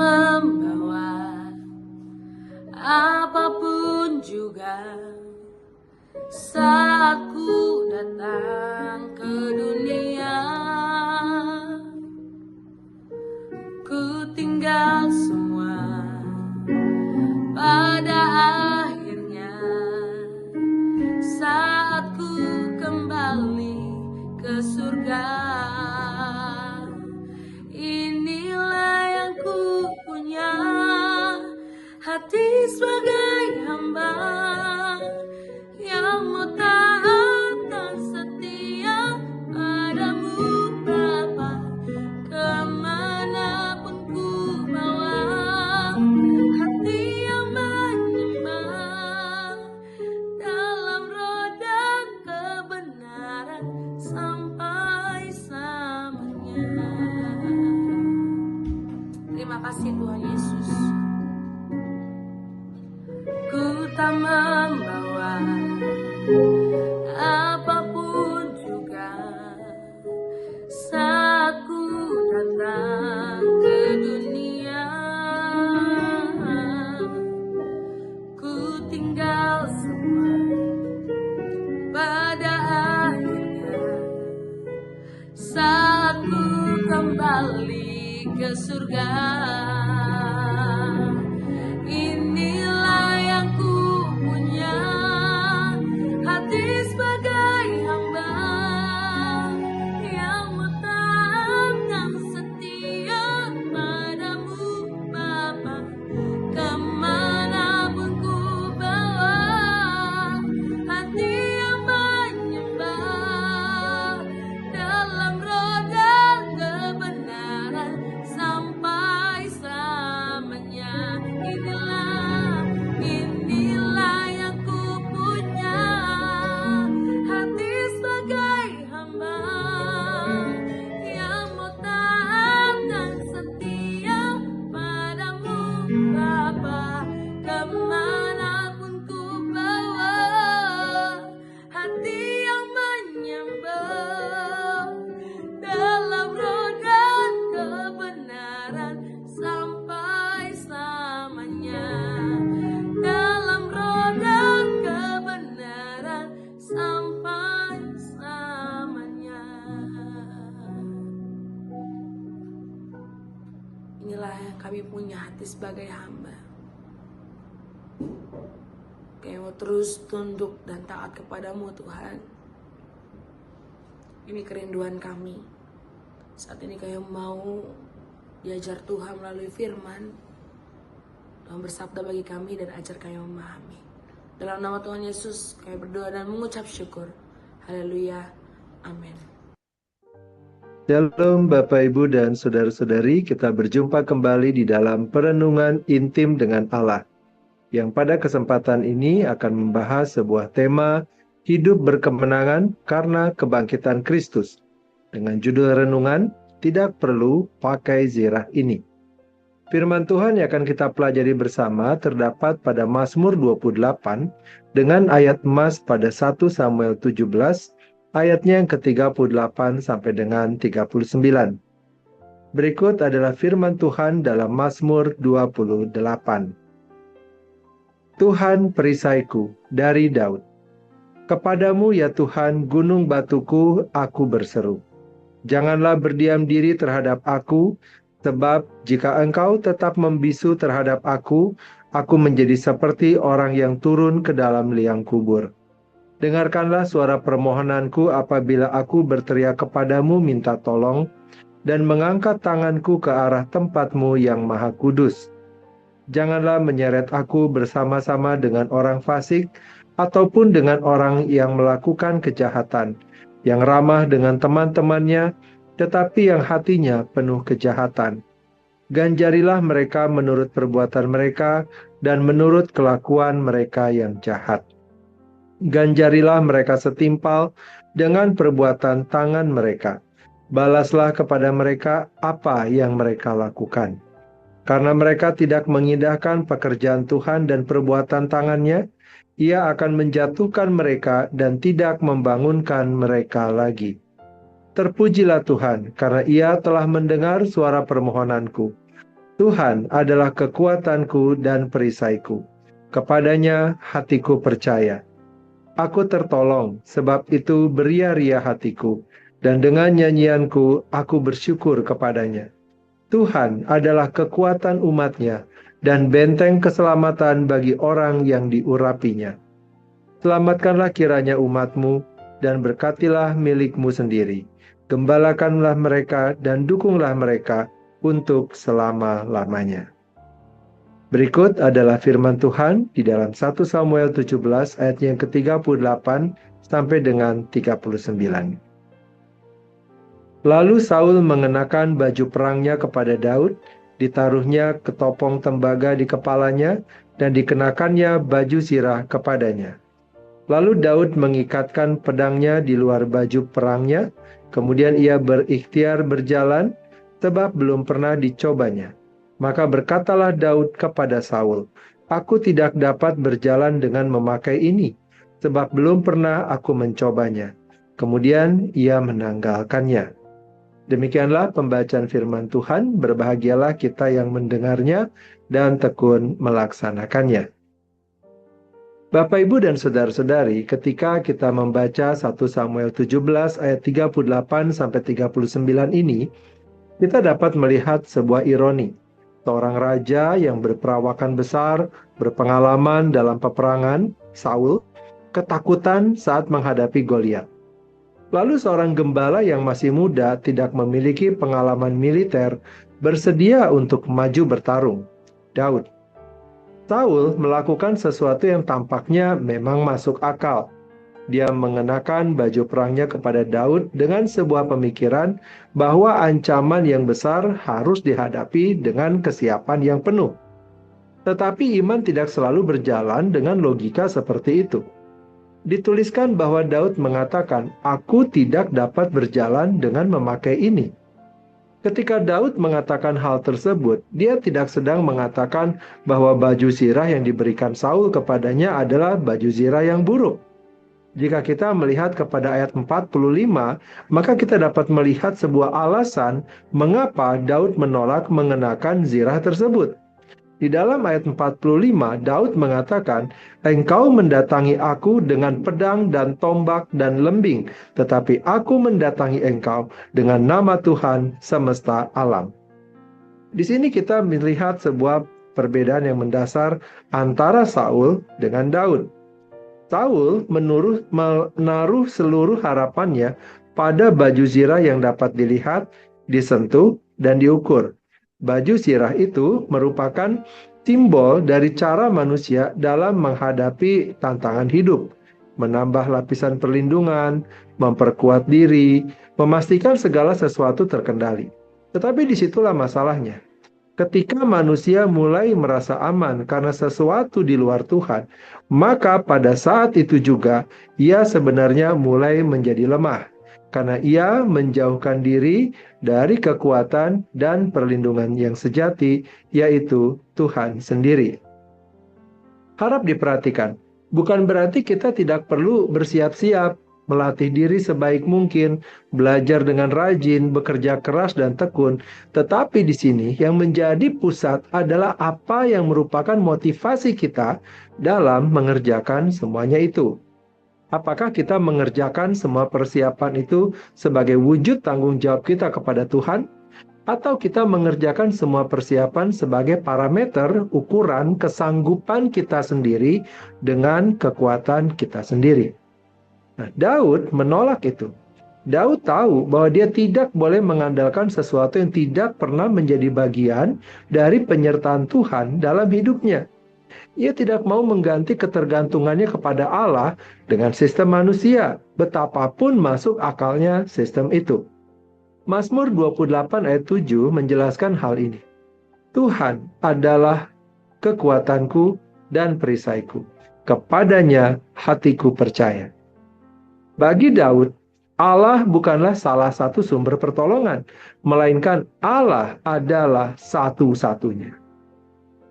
membawa apapun juga saat ku datang ke dunia. Ku tinggal semua pada akhirnya saat ku kembali ke surga. Inilah yang ku punya, hati sebagai hamba yang mau taat dan setia padamu Bapa. Kemanapun ku bawa, hati yang menyembah dalam roda kebenaran sampai selamanya. Terima kasih Tuhan Yesus. Ku tak membawa apapun juga saat ku datang ke dunia. Ku tinggal semua pada akhirnya saat ku kembali ke surga. Inilah yang ku punya, hati sebagai hamba yang mau taat dan setia padamu Bapa. Kemanapun ku bawa, hati yang menyembah dalam roda kebenaran sampai selamanya. Inilah yang ku punya, hati sebagai hamba yang mau taat dan setia padamu Bapa. Kemanapun ku bawa, hati yang menyembah dalam roda kebenaran sampai selamanya. Dalam roda kebenaran sampai selamanya. Inilah yang kami punya, hati sebagai hamba kami mau terus tunduk dan taat kepadamu Tuhan. Ini kerinduan kami. Saat ini kami mau diajar Tuhan melalui firman. Tuhan bersabda bagi kami dan ajar kami memahami. Dalam nama Tuhan Yesus kami berdoa dan mengucap syukur. Haleluya. Amin. Shalom Bapak Ibu dan Saudara-saudari, kita berjumpa kembali di dalam perenungan intim dengan Allah, yang pada kesempatan ini akan membahas sebuah tema hidup berkemenangan karena kebangkitan Kristus, dengan judul renungan tidak perlu pakai zirah ini. Firman Tuhan yang akan kita pelajari bersama terdapat pada Mazmur 28 dengan ayat emas pada 1 Samuel 17 ayatnya yang ke-38 sampai dengan 39. Berikut adalah firman Tuhan dalam Mazmur 28. Tuhan perisaiku, dari Daud. Kepadamu ya Tuhan, gunung batuku, aku berseru. Janganlah berdiam diri terhadap aku, sebab jika engkau tetap membisu terhadap aku menjadi seperti orang yang turun ke dalam liang kubur. Dengarkanlah suara permohonanku apabila aku berteriak kepadamu minta tolong, dan mengangkat tanganku ke arah tempatmu yang maha kudus. Janganlah menyeret aku bersama-sama dengan orang fasik, ataupun dengan orang yang melakukan kejahatan, yang ramah dengan teman-temannya, tetapi yang hatinya penuh kejahatan. Ganjarilah mereka menurut perbuatan mereka, dan menurut kelakuan mereka yang jahat. Ganjarilah mereka setimpal dengan perbuatan tangan mereka. Balaslah kepada mereka apa yang mereka lakukan. Karena mereka tidak mengindahkan pekerjaan Tuhan dan perbuatan tangannya, Ia akan menjatuhkan mereka dan tidak membangunkan mereka lagi. Terpujilah Tuhan, karena Ia telah mendengar suara permohonanku. Tuhan adalah kekuatanku dan perisaiku. Kepadanya hatiku percaya. Aku tertolong, sebab itu beria-ria hatiku, dan dengan nyanyianku aku bersyukur kepadanya. Tuhan adalah kekuatan umatnya, dan benteng keselamatan bagi orang yang diurapinya. Selamatkanlah kiranya umatmu, dan berkatilah milikmu sendiri. Gembalakanlah mereka dan dukunglah mereka untuk selama-lamanya. Berikut adalah firman Tuhan di dalam 1 Samuel 17 ayat yang ke-38 sampai dengan 39. Lalu Saul mengenakan baju perangnya kepada Daud, ditaruhnya ketopong tembaga di kepalanya, dan dikenakannya baju zirah kepadanya. Lalu Daud mengikatkan pedangnya di luar baju perangnya, kemudian ia berikhtiar berjalan, sebab belum pernah dicobanya. Maka berkatalah Daud kepada Saul, "Aku tidak dapat berjalan dengan memakai ini, sebab belum pernah aku mencobanya." Kemudian ia menanggalkannya. Demikianlah pembacaan firman Tuhan, berbahagialah kita yang mendengarnya dan tekun melaksanakannya. Bapak, Ibu, dan Saudara-saudari, ketika kita membaca 1 Samuel 17 ayat 38-39 ini, kita dapat melihat sebuah ironi. Seorang raja yang berperawakan besar, berpengalaman dalam peperangan, Saul, ketakutan saat menghadapi Goliat. Lalu seorang gembala yang masih muda, tidak memiliki pengalaman militer, bersedia untuk maju bertarung, Daud. Saul melakukan sesuatu yang tampaknya memang masuk akal. Dia mengenakan baju perangnya kepada Daud dengan sebuah pemikiran bahwa ancaman yang besar harus dihadapi dengan kesiapan yang penuh. Tetapi iman tidak selalu berjalan dengan logika seperti itu. Dituliskan bahwa Daud mengatakan, "Aku tidak dapat berjalan dengan memakai ini." Ketika Daud mengatakan hal tersebut, dia tidak sedang mengatakan bahwa baju zirah yang diberikan Saul kepadanya adalah baju zirah yang buruk. Jika kita melihat kepada ayat 45, maka kita dapat melihat sebuah alasan mengapa Daud menolak mengenakan zirah tersebut. Di dalam ayat 45, Daud mengatakan, "Engkau mendatangi aku dengan pedang dan tombak dan lembing, tetapi aku mendatangi engkau dengan nama Tuhan semesta alam." Di sini kita melihat sebuah perbedaan yang mendasar antara Saul dengan Daud. Saul menaruh seluruh harapannya pada baju zirah yang dapat dilihat, disentuh, dan diukur. Baju zirah itu merupakan simbol dari cara manusia dalam menghadapi tantangan hidup, menambah lapisan perlindungan, memperkuat diri, memastikan segala sesuatu terkendali. Tetapi disitulah masalahnya. Ketika manusia mulai merasa aman karena sesuatu di luar Tuhan, maka pada saat itu juga ia sebenarnya mulai menjadi lemah, karena ia menjauhkan diri dari kekuatan dan perlindungan yang sejati, yaitu Tuhan sendiri. Harap diperhatikan, bukan berarti kita tidak perlu bersiap-siap, melatih diri sebaik mungkin, belajar dengan rajin, bekerja keras dan tekun. Tetapi di sini yang menjadi pusat adalah apa yang merupakan motivasi kita dalam mengerjakan semuanya itu. Apakah kita mengerjakan semua persiapan itu sebagai wujud tanggung jawab kita kepada Tuhan? Atau kita mengerjakan semua persiapan sebagai parameter ukuran kesanggupan kita sendiri dengan kekuatan kita sendiri? Nah, Daud menolak itu. Daud tahu bahwa dia tidak boleh mengandalkan sesuatu yang tidak pernah menjadi bagian dari penyertaan Tuhan dalam hidupnya. Ia tidak mau mengganti ketergantungannya kepada Allah dengan sistem manusia, betapapun masuk akalnya sistem itu. Mazmur 28 ayat 7 menjelaskan hal ini. Tuhan adalah kekuatanku dan perisaiku. Kepadanya hatiku percaya. Bagi Daud, Allah bukanlah salah satu sumber pertolongan, melainkan Allah adalah satu-satunya.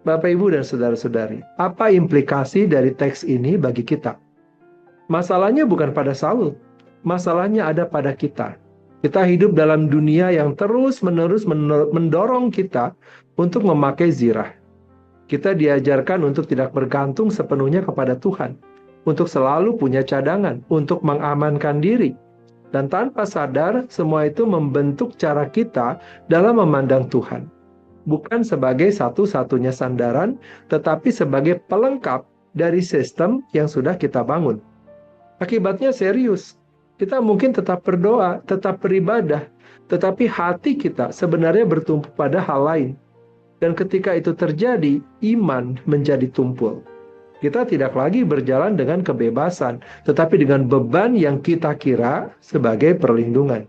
Bapak, Ibu, dan saudara-saudari, apa implikasi dari teks ini bagi kita? Masalahnya bukan pada Saul, masalahnya ada pada kita. Kita hidup dalam dunia yang terus-menerus mendorong kita untuk memakai zirah. Kita diajarkan untuk tidak bergantung sepenuhnya kepada Tuhan, untuk selalu punya cadangan, untuk mengamankan diri. Dan tanpa sadar, semua itu membentuk cara kita dalam memandang Tuhan. Bukan sebagai satu-satunya sandaran, tetapi sebagai pelengkap dari sistem yang sudah kita bangun. Akibatnya serius. Kita mungkin tetap berdoa, tetap beribadah, tetapi hati kita sebenarnya bertumpu pada hal lain. Dan ketika itu terjadi, iman menjadi tumpul. Kita tidak lagi berjalan dengan kebebasan, tetapi dengan beban yang kita kira sebagai perlindungan.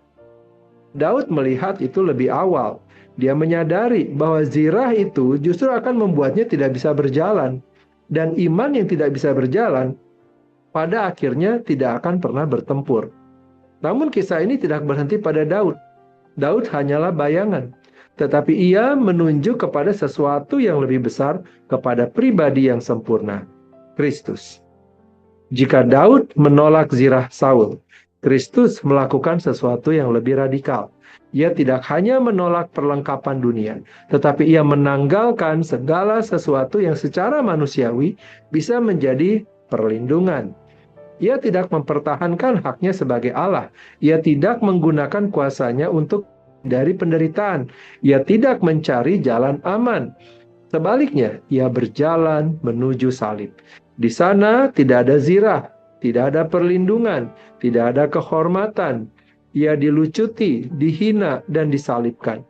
Daud melihat itu lebih awal. Dia menyadari bahwa zirah itu justru akan membuatnya tidak bisa berjalan. Dan iman yang tidak bisa berjalan, pada akhirnya tidak akan pernah bertempur. Namun kisah ini tidak berhenti pada Daud. Daud hanyalah bayangan. Tetapi ia menunjuk kepada sesuatu yang lebih besar, kepada pribadi yang sempurna, Kristus. Jika Daud menolak zirah Saul, Kristus melakukan sesuatu yang lebih radikal. Ia tidak hanya menolak perlengkapan dunia, tetapi ia menanggalkan segala sesuatu yang secara manusiawi bisa menjadi perlindungan. Ia tidak mempertahankan haknya sebagai Allah. Ia tidak menggunakan kuasanya untuk dari penderitaan. Ia tidak mencari jalan aman. Sebaliknya, ia berjalan menuju salib. Di sana tidak ada zirah, tidak ada perlindungan, tidak ada kehormatan. Ia dilucuti, dihina, dan disalibkan.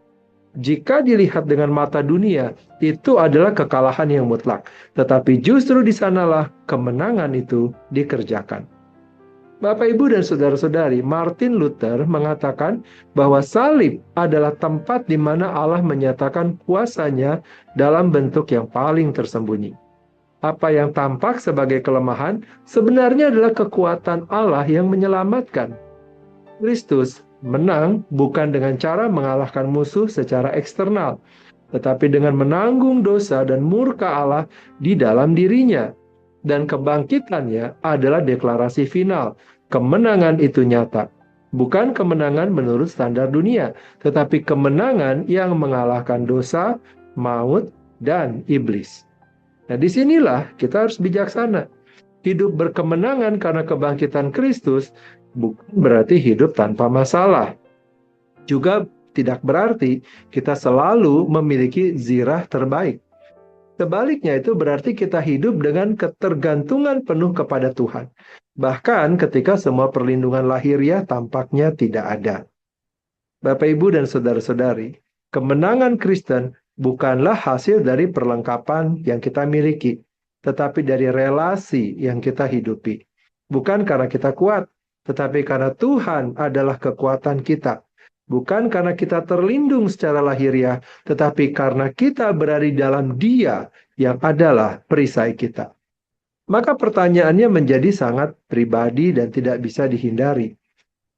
Jika dilihat dengan mata dunia, itu adalah kekalahan yang mutlak. Tetapi justru di sanalah kemenangan itu dikerjakan. Bapak, Ibu, dan saudara-saudari, Martin Luther mengatakan bahwa salib adalah tempat di mana Allah menyatakan kuasanya dalam bentuk yang paling tersembunyi. Apa yang tampak sebagai kelemahan sebenarnya adalah kekuatan Allah yang menyelamatkan. Kristus menang bukan dengan cara mengalahkan musuh secara eksternal, tetapi dengan menanggung dosa dan murka Allah di dalam dirinya. Dan kebangkitannya adalah deklarasi final. Kemenangan itu nyata. Bukan kemenangan menurut standar dunia, tetapi kemenangan yang mengalahkan dosa, maut, dan iblis. Nah, disinilah kita harus bijaksana. Hidup berkemenangan karena kebangkitan Kristus bukan berarti hidup tanpa masalah. Juga tidak berarti kita selalu memiliki zirah terbaik. Sebaliknya itu berarti kita hidup dengan ketergantungan penuh kepada Tuhan. Bahkan ketika semua perlindungan lahiriah tampaknya tidak ada. Bapak, Ibu, dan saudara-saudari, kemenangan Kristen bukanlah hasil dari perlengkapan yang kita miliki, tetapi dari relasi yang kita hidupi. Bukan karena kita kuat, tetapi karena Tuhan adalah kekuatan kita. Bukan karena kita terlindung secara lahiriah, tetapi karena kita berada di dalam Dia yang adalah perisai kita. Maka pertanyaannya menjadi sangat pribadi dan tidak bisa dihindari.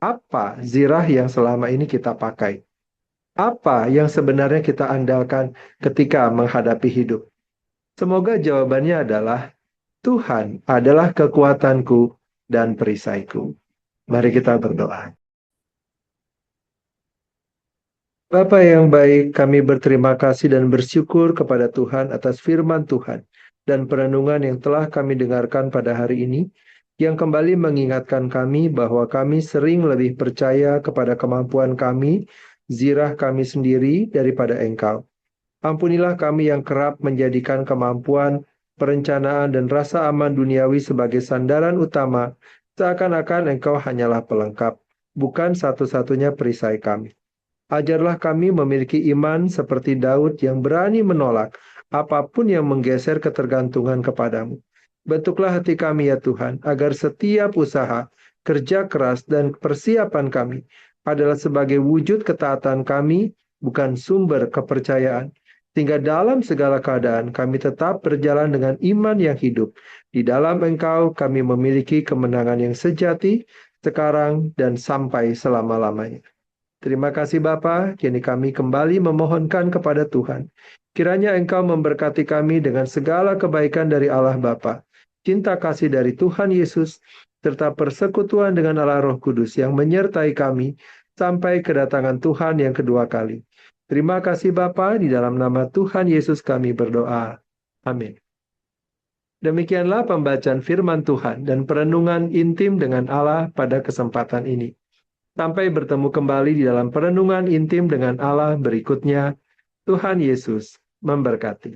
Apa zirah yang selama ini kita pakai? Apa yang sebenarnya kita andalkan ketika menghadapi hidup? Semoga jawabannya adalah Tuhan adalah kekuatanku dan perisaiku. Mari kita berdoa. Bapa yang baik, kami berterima kasih dan bersyukur kepada Tuhan atas firman Tuhan dan perenungan yang telah kami dengarkan pada hari ini, yang kembali mengingatkan kami bahwa kami sering lebih percaya kepada kemampuan kami, zirah kami sendiri daripada Engkau. Ampunilah kami yang kerap menjadikan kemampuan, perencanaan, dan rasa aman duniawi sebagai sandaran utama, seakan-akan Engkau hanyalah pelengkap, bukan satu-satunya perisai kami. Ajarlah kami memiliki iman seperti Daud yang berani menolak apapun yang menggeser ketergantungan kepadamu. Bentuklah hati kami ya Tuhan, agar setiap usaha, kerja keras, dan persiapan kami adalah sebagai wujud ketaatan kami, bukan sumber kepercayaan. Sehingga dalam segala keadaan kami tetap berjalan dengan iman yang hidup. Di dalam Engkau kami memiliki kemenangan yang sejati, sekarang dan sampai selama-lamanya. Terima kasih Bapa, kini kami kembali memohonkan kepada Tuhan. Kiranya Engkau memberkati kami dengan segala kebaikan dari Allah Bapa, cinta kasih dari Tuhan Yesus, serta persekutuan dengan Allah Roh Kudus yang menyertai kami sampai kedatangan Tuhan yang kedua kali. Terima kasih Bapa, di dalam nama Tuhan Yesus kami berdoa. Amin. Demikianlah pembacaan firman Tuhan dan perenungan intim dengan Allah pada kesempatan ini. Sampai bertemu kembali di dalam perenungan intim dengan Allah berikutnya. Tuhan Yesus memberkati.